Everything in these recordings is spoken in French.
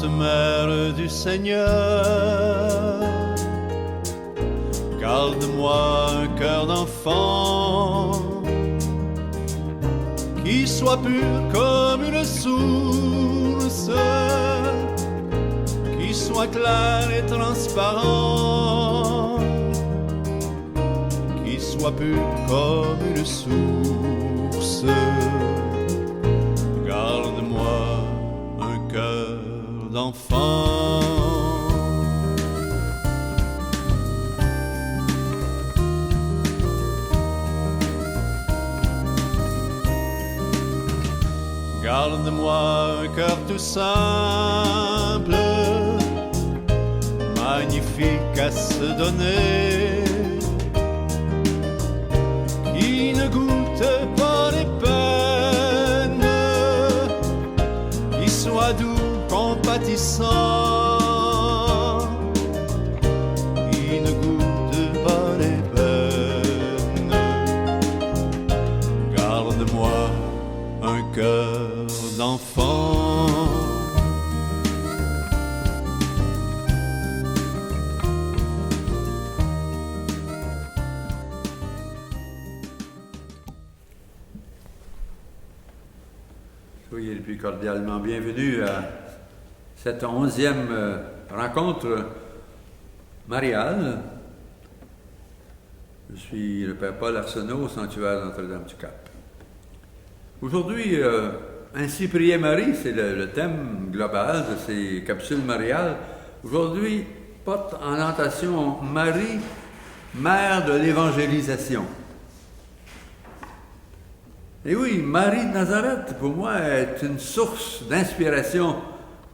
Sainte Mère du Seigneur, garde-moi un cœur d'enfant qui soit pur comme une source, qui soit clair et transparent, qui soit pur comme une source. Garde-moi un cœur d'enfant. Garde-moi un cœur tout simple, magnifique à se donner, qui ne goûte pas les peines, qui soit doux, compatissant, qui ne goûte pas les peines. Garde-moi un cœur d'enfant. Soyez le plus cordialement bienvenus à cette 11e rencontre mariale. Je suis le Père Paul Arsenault au sanctuaire Notre-Dame-du-Cap. Aujourd'hui, ainsi prier Marie, c'est le thème global de ces capsules mariales. Aujourd'hui, porte en attention Marie, mère de l'évangélisation. Et oui, Marie de Nazareth, pour moi, est une source d'inspiration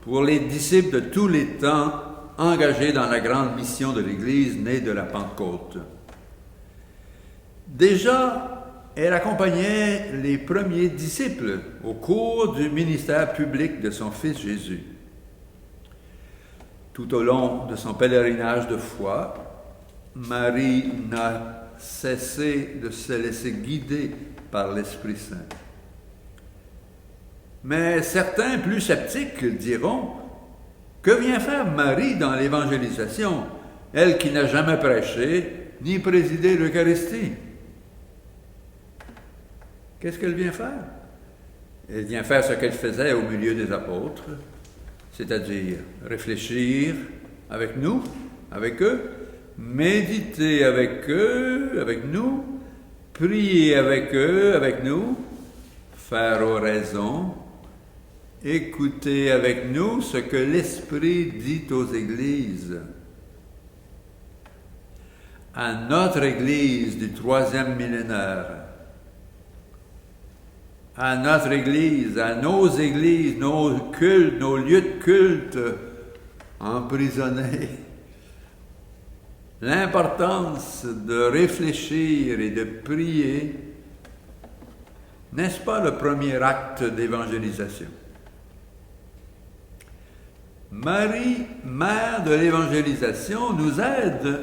pour les disciples de tous les temps engagés dans la grande mission de l'Église née de la Pentecôte. Déjà, elle accompagnait les premiers disciples au cours du ministère public de son Fils Jésus. Tout au long de son pèlerinage de foi, Marie n'a cessé de se laisser guider par l'Esprit Saint. Mais certains plus sceptiques diront: que vient faire Marie dans l'évangélisation, elle qui n'a jamais prêché ni présidé l'Eucharistie? Qu'est-ce qu'elle vient faire? Elle vient faire ce qu'elle faisait au milieu des apôtres, c'est-à-dire réfléchir avec nous, avec eux, méditer avec eux, avec nous, prier avec eux, avec nous, faire oraison, écouter avec nous ce que l'Esprit dit aux églises. À notre Église du 3e millénaire, à notre Église, à nos églises, nos cultes, nos lieux de culte emprisonnés, l'importance de réfléchir et de prier, n'est-ce pas le premier acte d'évangélisation? Marie, mère de l'évangélisation, nous aide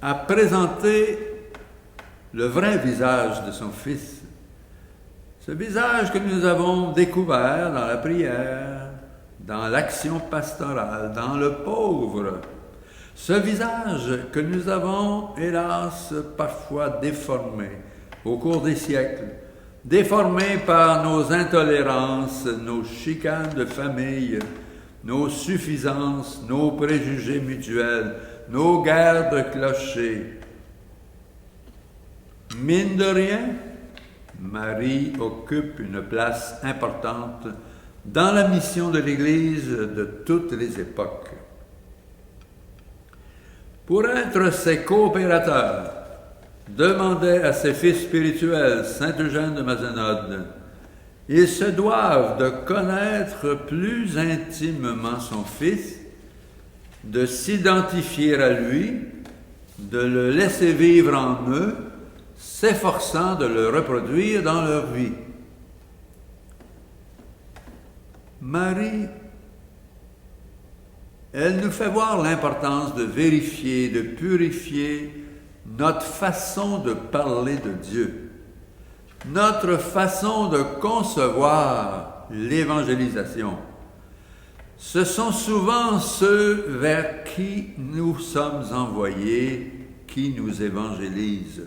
à présenter le vrai visage de son Fils. Ce visage que nous avons découvert dans la prière, dans l'action pastorale, dans le pauvre. Ce visage que nous avons, hélas, parfois déformé au cours des siècles, déformé par nos intolérances, nos chicanes de famille, nos suffisances, nos préjugés mutuels, nos guerres de clochers. Mine de rien, Marie occupe une place importante dans la mission de l'Église de toutes les époques. Pour être ses coopérateurs, demandait à ses fils spirituels, Saint Eugène de Mazenod, ils se doivent de connaître plus intimement son Fils, de s'identifier à lui, de le laisser vivre en eux, s'efforçant de le reproduire dans leur vie. Marie, elle nous fait voir l'importance de vérifier, de purifier notre façon de parler de Dieu, notre façon de concevoir l'évangélisation. Ce sont souvent ceux vers qui nous sommes envoyés qui nous évangélisent.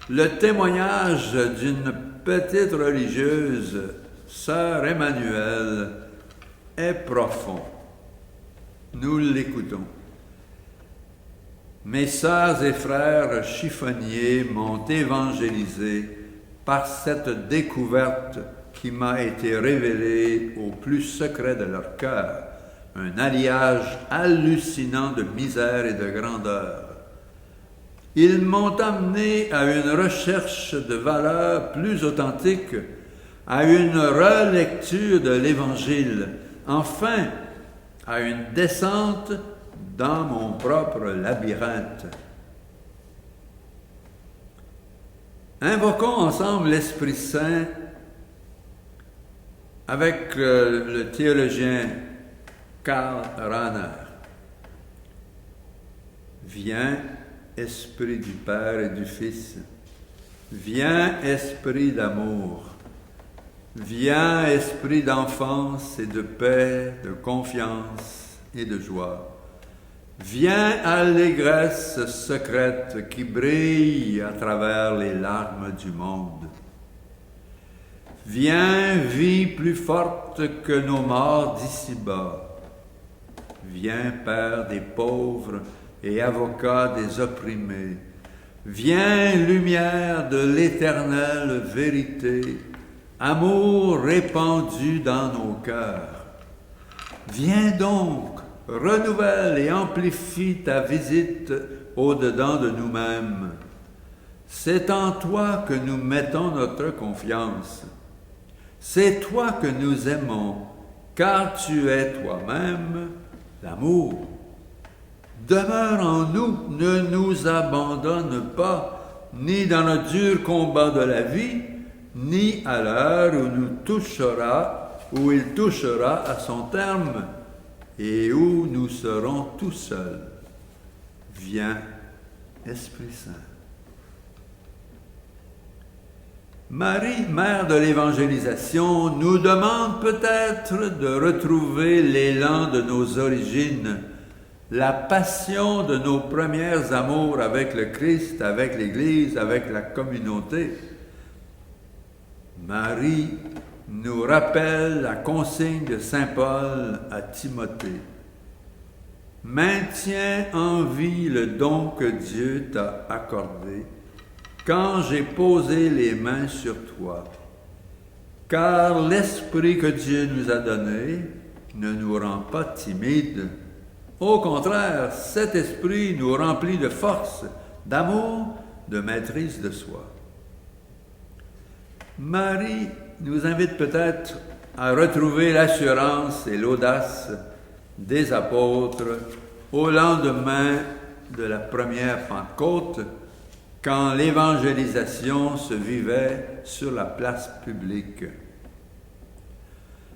Le témoignage d'une petite religieuse, sœur Emmanuelle, est profond. Nous l'écoutons. Mes sœurs et frères chiffonniers m'ont évangélisé par cette découverte qui m'a été révélée au plus secret de leur cœur, un alliage hallucinant de misère et de grandeur. Ils m'ont amené à une recherche de valeurs plus authentiques, à une relecture de l'Évangile, enfin à une descente dans mon propre labyrinthe. Invoquons ensemble l'Esprit Saint avec le théologien Karl Rahner. Viens, Esprit du Père et du Fils. Viens, Esprit d'amour. Viens, Esprit d'enfance et de paix, de confiance et de joie. Viens, allégresse secrète qui brille à travers les larmes du monde. Viens, vie plus forte que nos morts d'ici-bas. Viens, Père des pauvres et avocat des opprimés. Viens, lumière de l'éternelle vérité, amour répandu dans nos cœurs. Viens donc, renouvelle et amplifie ta visite au-dedans de nous-mêmes. C'est en toi que nous mettons notre confiance. C'est toi que nous aimons, car tu es toi-même l'amour. Demeure en nous, ne nous abandonne pas, ni dans le dur combat de la vie, ni à l'heure où il touchera à son terme et où nous serons tout seuls. Viens, Esprit Saint. Marie, mère de l'évangélisation, nous demande peut-être de retrouver l'élan de nos origines, la passion de nos premiers amours avec le Christ, avec l'Église, avec la communauté. Marie nous rappelle la consigne de saint Paul à Timothée. Maintiens en vie le don que Dieu t'a accordé quand j'ai posé les mains sur toi, car l'esprit que Dieu nous a donné ne nous rend pas timides. Au contraire, cet esprit nous remplit de force, d'amour, de maîtrise de soi. Marie nous invite peut-être à retrouver l'assurance et l'audace des apôtres au lendemain de la première Pentecôte, quand l'évangélisation se vivait sur la place publique.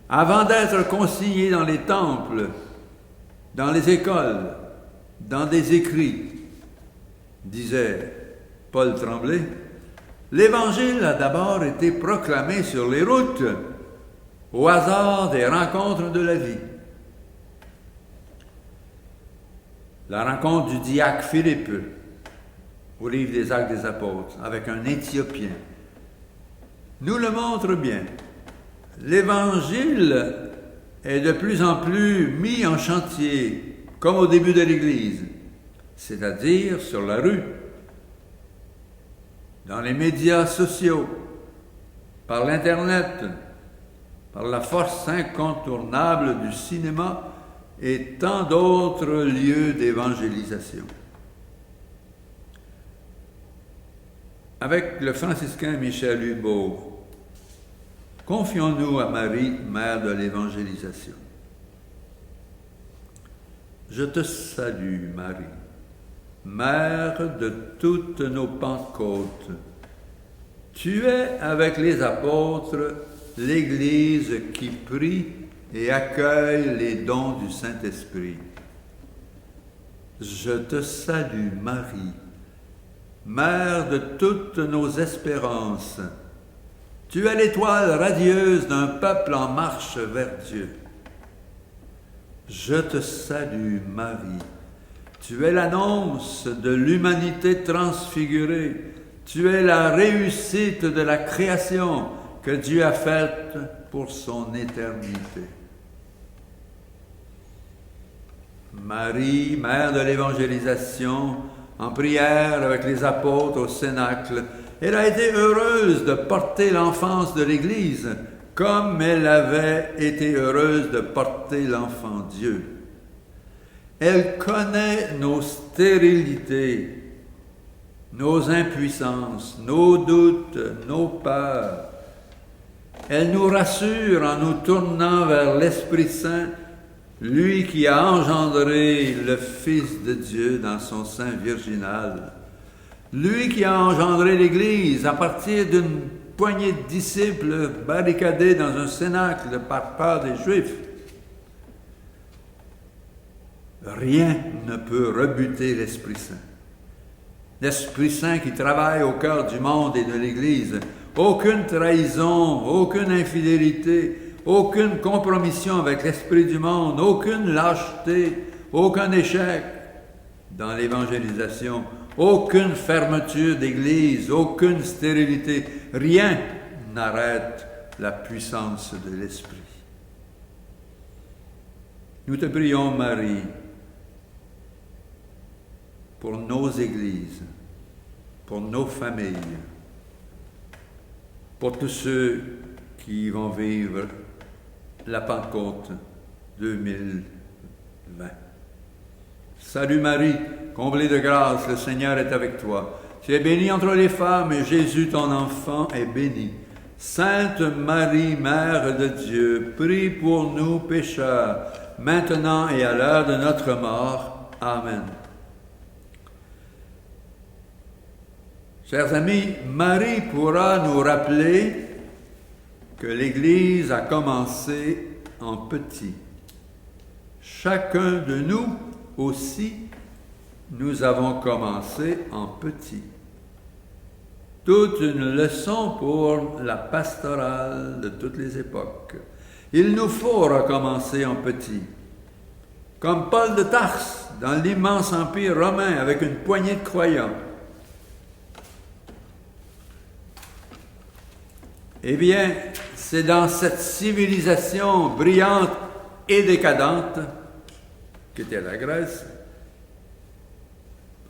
Avant d'être consignés dans les temples, dans les écoles, dans des écrits, disait Paul Tremblay, l'Évangile a d'abord été proclamé sur les routes, au hasard des rencontres de la vie. La rencontre du diacre Philippe, au livre des Actes des Apôtres, avec un Éthiopien, nous le montre bien. L'Évangile est de plus en plus mis en chantier, comme au début de l'Église, c'est-à-dire sur la rue, dans les médias sociaux, par l'Internet, par la force incontournable du cinéma et tant d'autres lieux d'évangélisation. Avec le franciscain Michel Hulot, confions-nous à Marie, mère de l'évangélisation. Je te salue, Marie, mère de toutes nos Pentecôtes. Tu es, avec les apôtres, l'Église qui prie et accueille les dons du Saint-Esprit. Je te salue, Marie, mère de toutes nos espérances. Tu es l'étoile radieuse d'un peuple en marche vers Dieu. Je te salue, Marie. Tu es l'annonce de l'humanité transfigurée. Tu es la réussite de la création que Dieu a faite pour son éternité. Marie, mère de l'évangélisation, en prière avec les apôtres au Cénacle, elle a été heureuse de porter l'enfance de l'Église, comme elle avait été heureuse de porter l'enfant Dieu. Elle connaît nos stérilités, nos impuissances, nos doutes, nos peurs. Elle nous rassure en nous tournant vers l'Esprit Saint, lui qui a engendré le Fils de Dieu dans son sein virginal, lui qui a engendré l'Église à partir d'une poignée de disciples barricadés dans un cénacle par peur des Juifs. Rien ne peut rebuter l'Esprit Saint. L'Esprit Saint qui travaille au cœur du monde et de l'Église. Aucune trahison, aucune infidélité, aucune compromission avec l'esprit du monde, aucune lâcheté, aucun échec dans l'évangélisation, aucune fermeture d'église, aucune stérilité. Rien n'arrête la puissance de l'Esprit. Nous te prions, Marie, pour nos églises, pour nos familles, pour tous ceux qui vont vivre la Pentecôte 2020. Salut Marie, comblée de grâce, le Seigneur est avec toi. Tu es bénie entre les femmes et Jésus, ton enfant, est béni. Sainte Marie, Mère de Dieu, prie pour nous pécheurs, maintenant et à l'heure de notre mort. Amen. Chers amis, Marie pourra nous rappeler que l'Église a commencé en petit. Chacun de nous aussi, nous avons commencé en petit. Toute une leçon pour la pastorale de toutes les époques. Il nous faut recommencer en petit. Comme Paul de Tarse dans l'immense empire romain avec une poignée de croyants. Eh bien, c'est dans cette civilisation brillante et décadente qu'était la Grèce,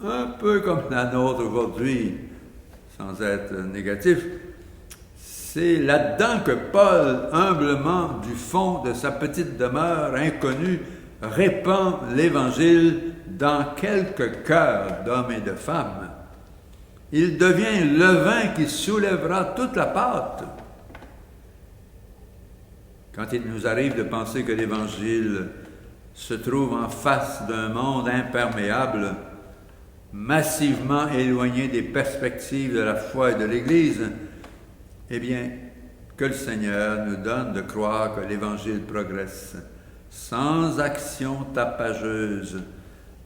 un peu comme la nôtre aujourd'hui, sans être négatif, c'est là-dedans que Paul, humblement, du fond de sa petite demeure inconnue, répand l'Évangile dans quelques cœurs d'hommes et de femmes. Il devient le levain qui soulèvera toute la pâte. Quand il nous arrive de penser que l'Évangile se trouve en face d'un monde imperméable, massivement éloigné des perspectives de la foi et de l'Église, eh bien, que le Seigneur nous donne de croire que l'Évangile progresse sans action tapageuse,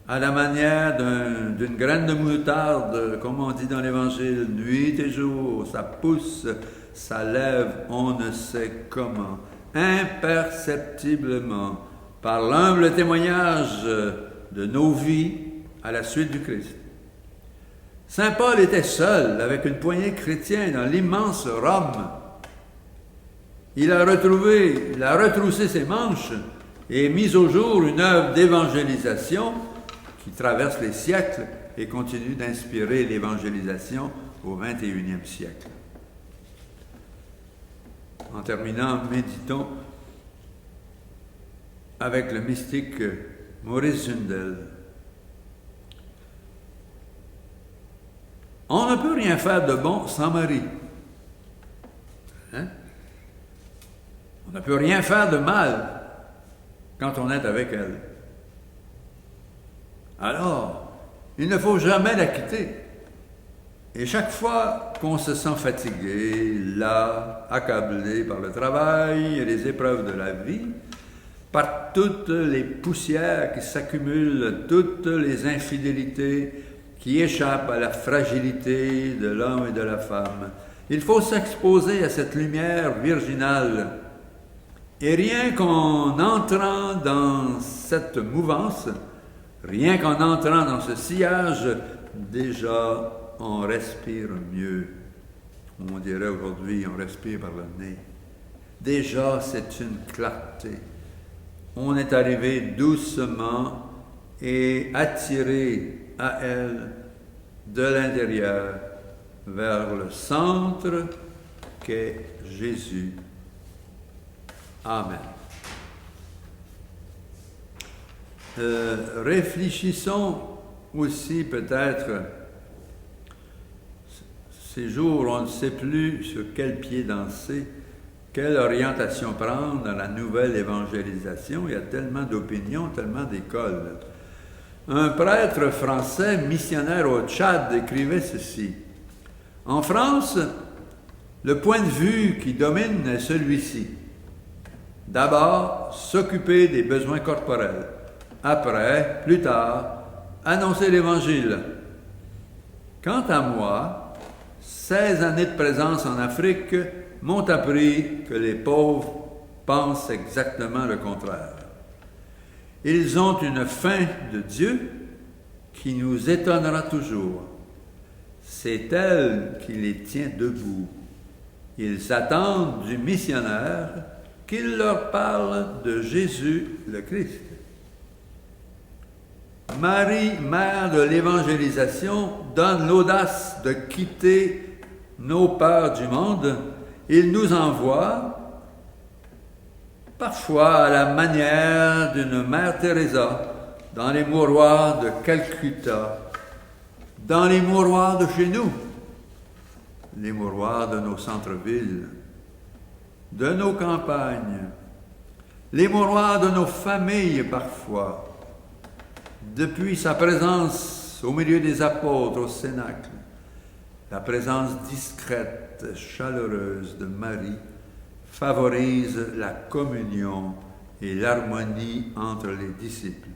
à la manière d'une graine de moutarde, comme on dit dans l'Évangile, nuit et jour, ça pousse, ça lève, on ne sait comment, imperceptiblement, par l'humble témoignage de nos vies à la suite du Christ. Saint Paul était seul avec une poignée de chrétiens dans l'immense Rome. Il a retroussé ses manches et mis au jour une œuvre d'évangélisation qui traverse les siècles et continue d'inspirer l'évangélisation au XXIe siècle. En terminant, méditons avec le mystique Maurice Zundel. On ne peut rien faire de bon sans Marie. Hein? On ne peut rien faire de mal quand on est avec elle. Alors, il ne faut jamais la quitter. Et chaque fois qu'on se sent fatigué, las, accablé par le travail et les épreuves de la vie, par toutes les poussières qui s'accumulent, toutes les infidélités qui échappent à la fragilité de l'homme et de la femme, il faut s'exposer à cette lumière virginale Et rien qu'en entrant dans cette mouvance, rien qu'en entrant dans ce sillage, déjà on respire mieux. On dirait aujourd'hui, on respire par le nez. Déjà, c'est une clarté. On est arrivé doucement et attiré à elle de l'intérieur vers le centre qu'est Jésus. Amen. Réfléchissons aussi peut-être, ces jours on ne sait plus sur quel pied danser, quelle orientation prendre dans la nouvelle évangélisation. Il y a tellement d'opinions, tellement d'écoles. Un prêtre français missionnaire au Tchad écrivait ceci. En France, le point de vue qui domine est celui-ci. D'abord, s'occuper des besoins corporels. Après, plus tard, annoncer l'Évangile. Quant à moi, 16 années de présence en Afrique m'ont appris que les pauvres pensent exactement le contraire. Ils ont une faim de Dieu qui nous étonnera toujours. C'est elle qui les tient debout. Ils attendent du missionnaire qu'il leur parle de Jésus le Christ. Marie, mère de l'évangélisation, donne l'audace de quitter nos peurs du monde. Il nous envoie, parfois à la manière d'une mère Teresa, dans les mouroirs de Calcutta, dans les mouroirs de chez nous, les mouroirs de nos centres-villes, de nos campagnes, les mouroirs de nos familles parfois, depuis sa présence au milieu des apôtres au Cénacle, la présence discrète, chaleureuse de Marie favorise la communion et l'harmonie entre les disciples.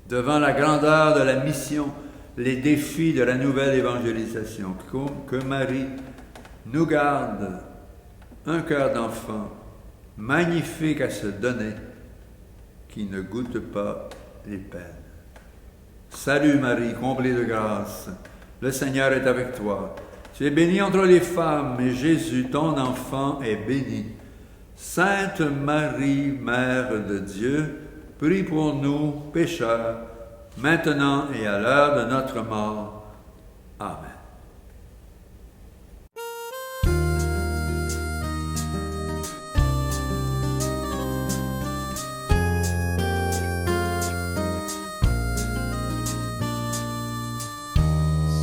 Devant la grandeur de la mission, les défis de la nouvelle évangélisation, que Marie nous garde un cœur d'enfant magnifique à se donner, qui ne goûte pas les peines. Salut Marie, comblée de grâce, le Seigneur est avec toi. Tu es bénie entre les femmes, et Jésus, ton enfant, est béni. Sainte Marie, Mère de Dieu, prie pour nous, pécheurs, maintenant et à l'heure de notre mort. Amen.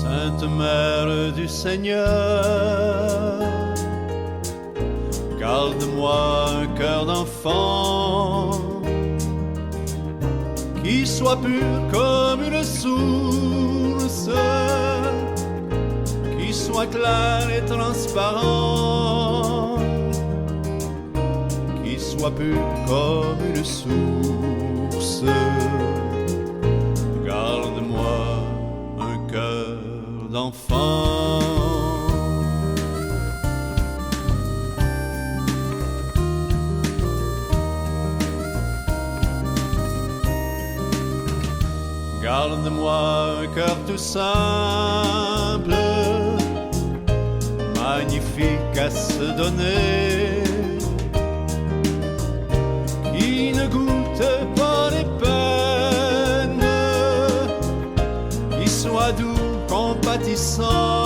Sainte Mère du Seigneur, garde-moi un cœur d'enfant qui soit pur comme une source, qui soit clair et transparent, qui soit pur comme une source. Garde-moi un cœur d'enfant. Garde-moi un cœur tout simple, magnifique à se donner, qui ne goûte pas les peines, qui soit doux, compatissant,